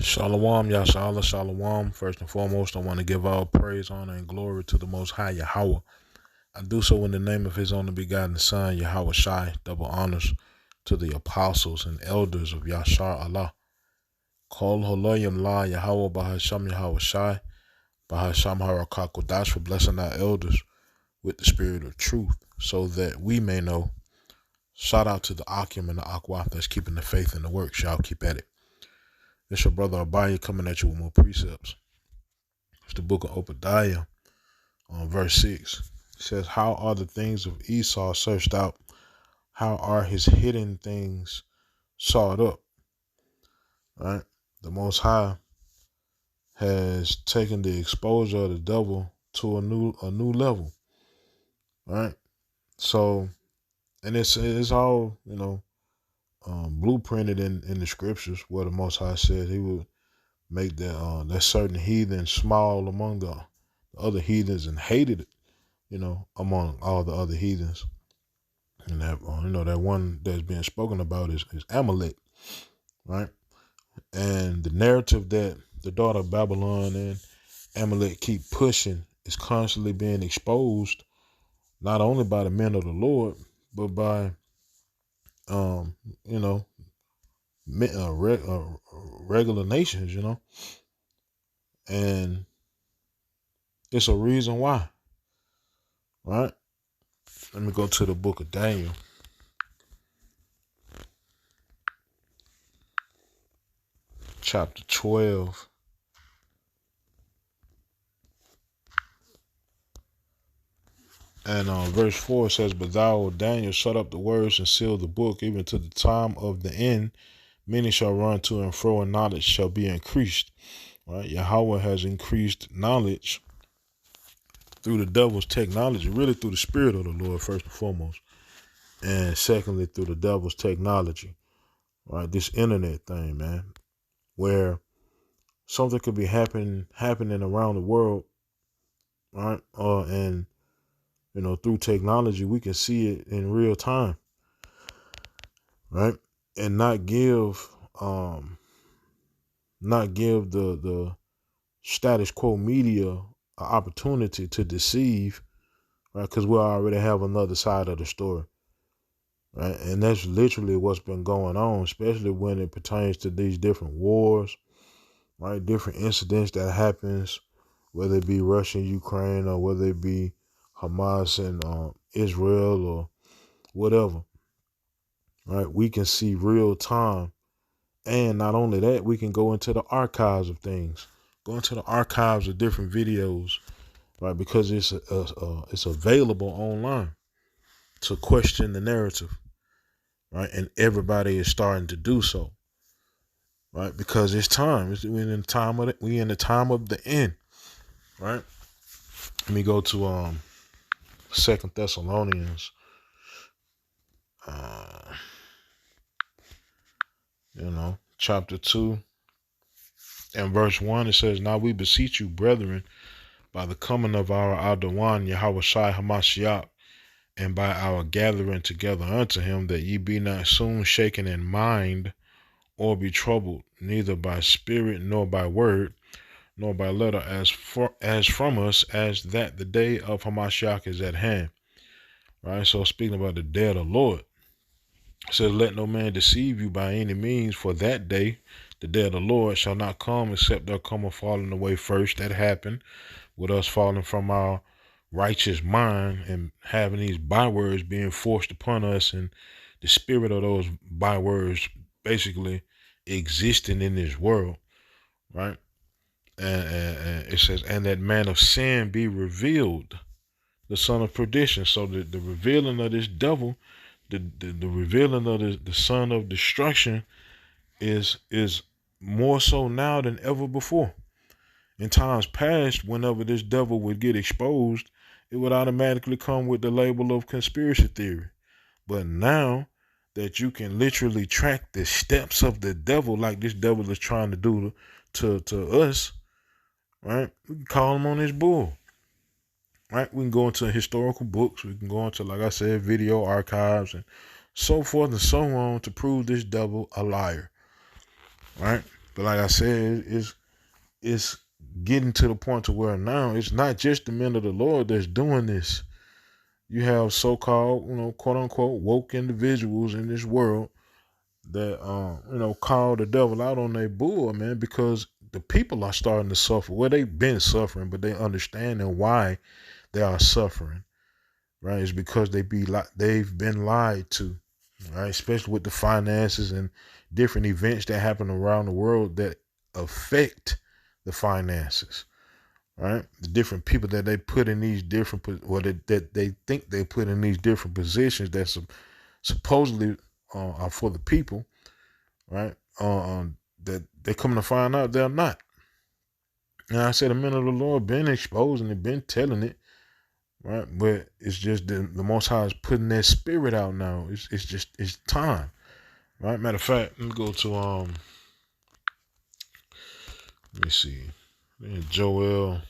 Shalom, Yashala, Shalom. First and foremost, I want to give all praise, honor, and glory to the Most High Yahweh. I do so in the name of His only begotten Son, Yahweh Shai. Double honors to the apostles and elders of Yashar Allah. Kol Holoyim La Yahweh Bahasham Yahweh Shai, Bahasham Harakakodash, for blessing our elders with the spirit of truth, so that we may know. Shout out to the Akim and the Akwaf that's keeping the faith in the work. Y'all keep at it. It's your brother Abaya coming at you with more precepts. It's the book of Obadiah, verse 6. It says, how are the things of Esau searched out? How are his hidden things sought up? Right? The Most High has taken the exposure of the devil to a new level. Right? So, and it's all, blueprinted in the scriptures, where the Most High said he would make that certain heathen small among the other heathens and hated it, among all the other heathens. And that, that one that's being spoken about is Amalek, right? And the narrative that the daughter of Babylon and Amalek keep pushing is constantly being exposed, not only by the men of the Lord, but by, regular nations, and it's a reason why, right? Let me go to the book of Daniel. Chapter 12. And verse 4 says, but thou, O Daniel, shut up the words and seal the book, even to the time of the end. Many shall run to and fro, and knowledge shall be increased. Right? Yahweh has increased knowledge through the devil's technology, really through the spirit of the Lord, first and foremost. And secondly, through the devil's technology. Right? This internet thing, man, where something could be happening around the world, right? And through technology, we can see it in real time, right? And not give the status quo media an opportunity to deceive, right? Because we already have another side of the story, right? And that's literally what's been going on, especially when it pertains to these different wars, right? Different incidents that happens, whether it be Russia and Ukraine, or whether it be Hamas and Israel, or whatever, right? We can see real time. And not only that, we can go into the archives of things, go into the archives of different videos, right? Because it's available online to question the narrative, right? And everybody is starting to do so, right? Because it's time. We in the time of the end, right? Let me go to 2 Thessalonians, chapter 2 and verse 1. It says, now we beseech you, brethren, by the coming of our Adawan Yahweh Shai Hamashiach, and by our gathering together unto him, that ye be not soon shaken in mind, or be troubled, neither by spirit, nor by word, nor by letter, as from us, as that the day of Hamashiach is at hand. Right? So speaking about the day of the Lord, it says, let no man deceive you by any means, for that day, the day of the Lord, shall not come except there come a falling away first. That happened with us falling from our righteous mind and having these bywords being forced upon us, and the spirit of those bywords basically existing in this world, right? And it says, and that man of sin be revealed, the son of perdition. So the revealing of this devil, the revealing of the son of destruction is more so now than ever before. In times past, whenever this devil would get exposed, it would automatically come with the label of conspiracy theory. But now that you can literally track the steps of the devil, like this devil is trying to do to us, right? We can call him on his bull, right? We can go into historical books. We can go into, like I said, video archives and so forth and so on to prove this devil a liar, right? But like I said, it's getting to the point to where now it's not just the men of the Lord that's doing this. You have so-called, quote unquote, woke individuals in this world that call the devil out on their bull, man, because the people are starting to suffer. Well, they've been suffering, but they understanding why they are suffering. Right? It's because they've been lied to, right? Especially with the finances and different events that happen around the world that affect the finances, right? The different people that they put in these different, that they think they put in these different positions that supposedly are for the people, right? That they come to find out they're not. And I said the men of the Lord been exposing it, been telling it, right? But it's just the Most High is putting that spirit out now. It's time, right? Matter of fact, let me go to let me see, in Joel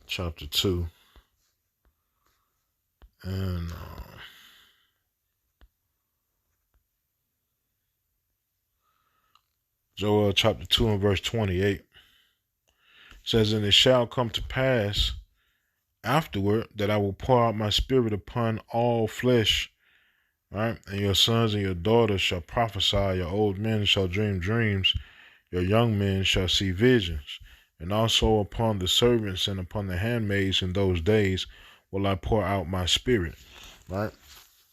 chapter 2, and Joel chapter 2 and verse 28 says, "And it shall come to pass afterward that I will pour out my spirit upon all flesh, right? And your sons and your daughters shall prophesy, your old men shall dream dreams, your young men shall see visions. And also upon the servants and upon the handmaids in those days will I pour out my spirit," right?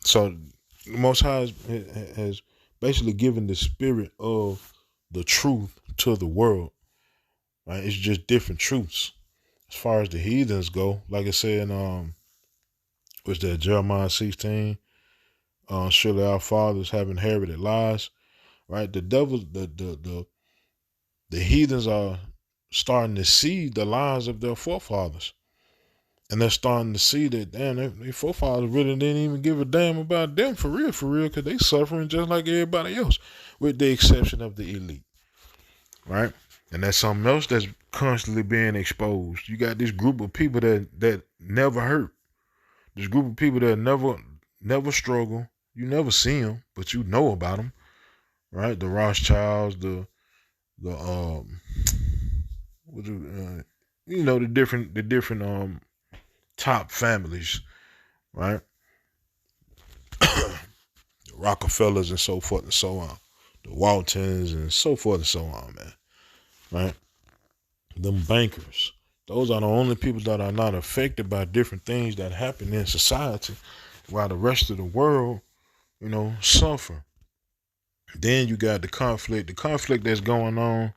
So the Most High has basically given the spirit of the truth to the world, right? It's just different truths. As far as the heathens go, like I said, was that Jeremiah 16? Surely our fathers have inherited lies, right? The devil, the heathens are starting to see the lies of their forefathers. And they're starting to see that, damn, their forefathers really didn't even give a damn about them for real, because they suffering just like everybody else, with the exception of the elite, right? And that's something else that's constantly being exposed. You got this group of people that never hurt. This group of people that never struggle. You never see them, but you know about them, right? The Rothschilds, the the different top families, right? The Rockefellers and so forth and so on, the Waltons and so forth and so on, man, right? Them bankers. Those are the only people that are not affected by different things that happen in society, while the rest of the world, suffer. Then you got the conflict. The conflict that's going on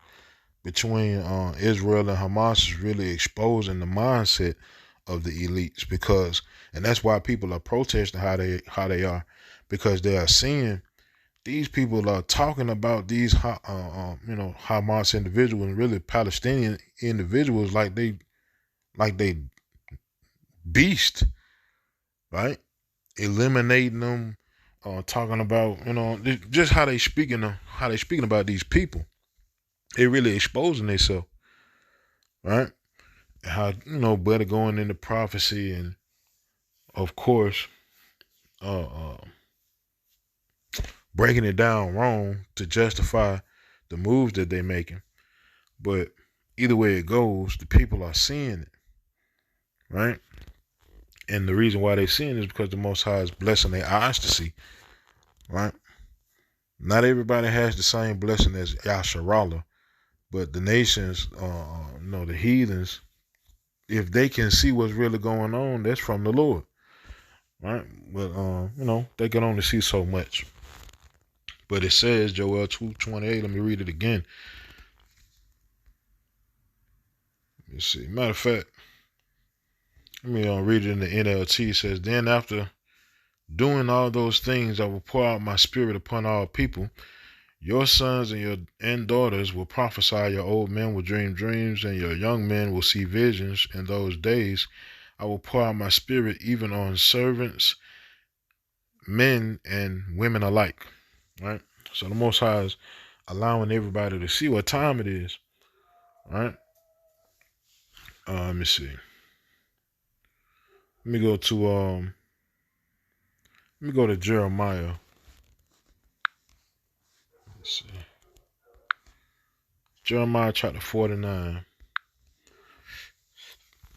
between Israel and Hamas is really exposing the mindset of the elites, and that's why people are protesting how they are, because they are seeing these people are talking about these Hamas individuals and really Palestinian individuals like they beast, right? Eliminating them, talking about just how they speaking about these people. They really exposing themselves, right? How better going into prophecy, and of course breaking it down wrong to justify the moves that they're making. But either way it goes, the people are seeing it, right? And the reason why they're seeing it is because the Most High is blessing their eyes to see, right? Not everybody has the same blessing as Yasharallah, but the nations, the heathens, if they can see what's really going on, that's from the Lord, right? But they can only see so much. But it says, Joel 2:28. Let me read it again. Let me see. Matter of fact, let me read it in the NLT. It says, "Then after doing all those things, I will pour out my spirit upon all people. Your sons and daughters will prophesy, your old men will dream dreams, and your young men will see visions. In those days, I will pour out my spirit even on servants, men and women alike." Right? So the Most High is allowing everybody to see what time it is. Right? Let me see. Let me go to Jeremiah. Let's see. Jeremiah chapter 49.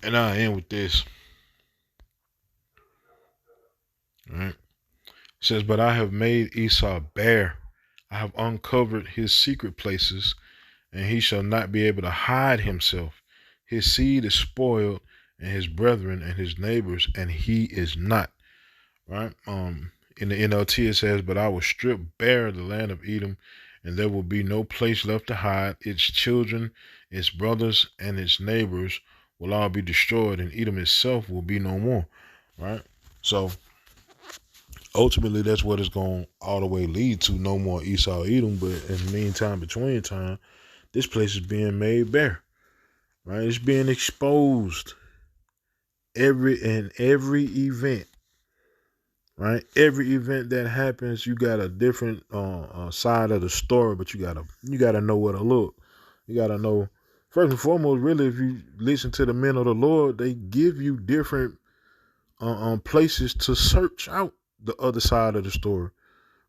And I end with this. All right. It says, but I have made Esau bare. I have uncovered his secret places, and he shall not be able to hide himself. His seed is spoiled, and his brethren and his neighbors, and he is not. Right? In the NLT it says, but I will strip bare the land of Edom, and there will be no place left to hide. Its children, its brothers, and its neighbors will all be destroyed, and Edom itself will be no more. Right? So ultimately, that's what it's going to all the way lead to. No more Esau, Edom. But in the meantime, between time, this place is being made bare. Right? It's being exposed. Every event. Right? Every event that happens, you got a different side of the story, but you gotta know where to look. You gotta know, first and foremost, really, if you listen to the men of the Lord, they give you different places to search out the other side of the story,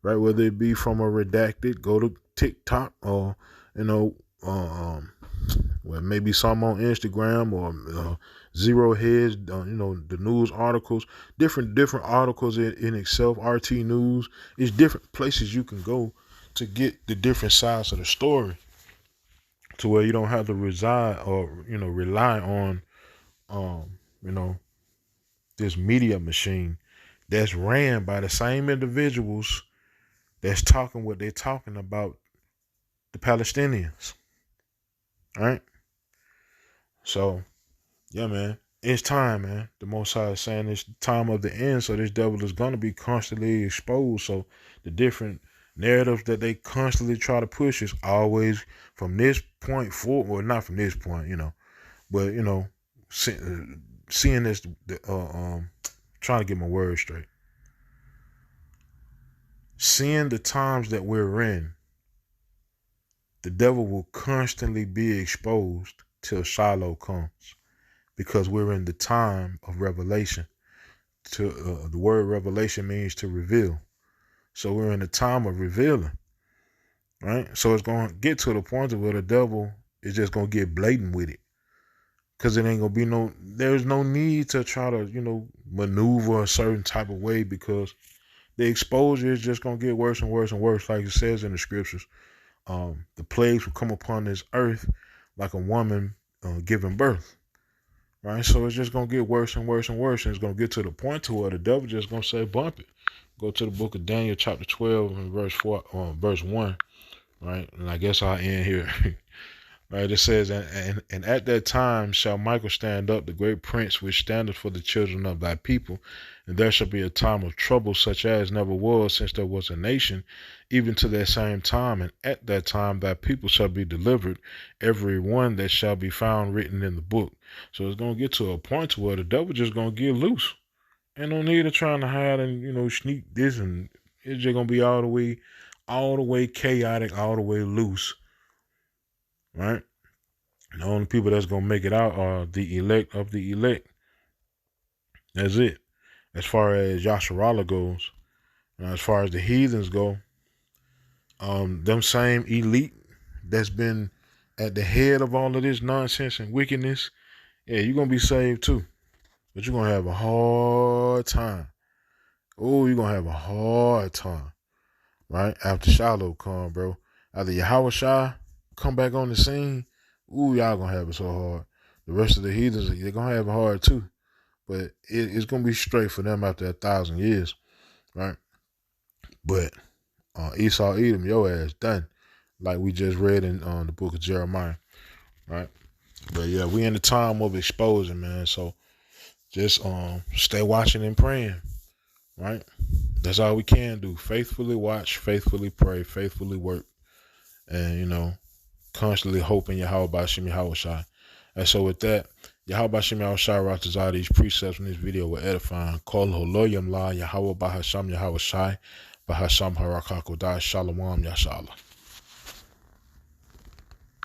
right? Whether it be from a redacted, go to TikTok, or well, maybe some on Instagram, or Zero Heads, the news articles, different articles in itself. RT News. It's different places you can go to get the different sides of the story, to where you don't have to reside or rely on this media machine that's ran by the same individuals that's talking what they're talking about the Palestinians. All right. So, yeah, man, it's time, man. The Most High is saying it's the time of the end, so this devil is going to be constantly exposed. So the different narratives that they constantly try to push is always from this point forward, or not from this point, but, seeing this, trying to get my words straight. Seeing the times that we're in, the devil will constantly be exposed till Shiloh comes, because we're in the time of revelation. The word revelation means to reveal. So we're in the time of revealing, right? So it's going to get to the point where the devil is just going to get blatant with it, because it ain't going to be there's no need to try to, maneuver a certain type of way, because the exposure is just going to get worse and worse and worse. Like it says in the scriptures, the plagues will come upon this earth like a woman giving birth, right? So it's just going to get worse and worse and worse. And it's going to get to the point to where the devil just going to say, bump it. Go to the book of Daniel, chapter 12, and verse 1, right? And I guess I'll end here. Right, it says, and at that time shall Michael stand up, the great prince which standeth for the children of thy people, and there shall be a time of trouble such as never was since there was a nation, even to that same time, and at that time thy people shall be delivered, every one that shall be found written in the book. So it's going to get to a point where the devil just going to get loose, and no need of trying to hide and sneak this, and it's just going to be all the way chaotic, all the way loose. Right? The only people that's going to make it out are the elect of the elect. That's it. As far as Yasharallah goes, as far as the heathens go, them same elite that's been at the head of all of this nonsense and wickedness, yeah, you're going to be saved too. But you're going to have a hard time. Oh, you're going to have a hard time, right? After Shiloh come, bro. After Yahweh Shai come back on the scene, ooh, y'all gonna have it so hard. The rest of the heathens, they're gonna have it hard too. But it's gonna be straight for them after 1,000 years, right? But Esau, Edom, your ass done. Like we just read in the book of Jeremiah, right? But yeah, we in the time of exposing, man. So just stay watching and praying, right? That's all we can do. Faithfully watch, faithfully pray, faithfully work, and constantly hoping Yahweh Bashim Yahweh Shai. And so with that, Yahweh Bashim Yahweh Shai Ratazah, these precepts in this video were edifying. Call Holoyam La Yahweh Bahasham Yahweh Shai Bahasham Harakakodah Shalom Yashala.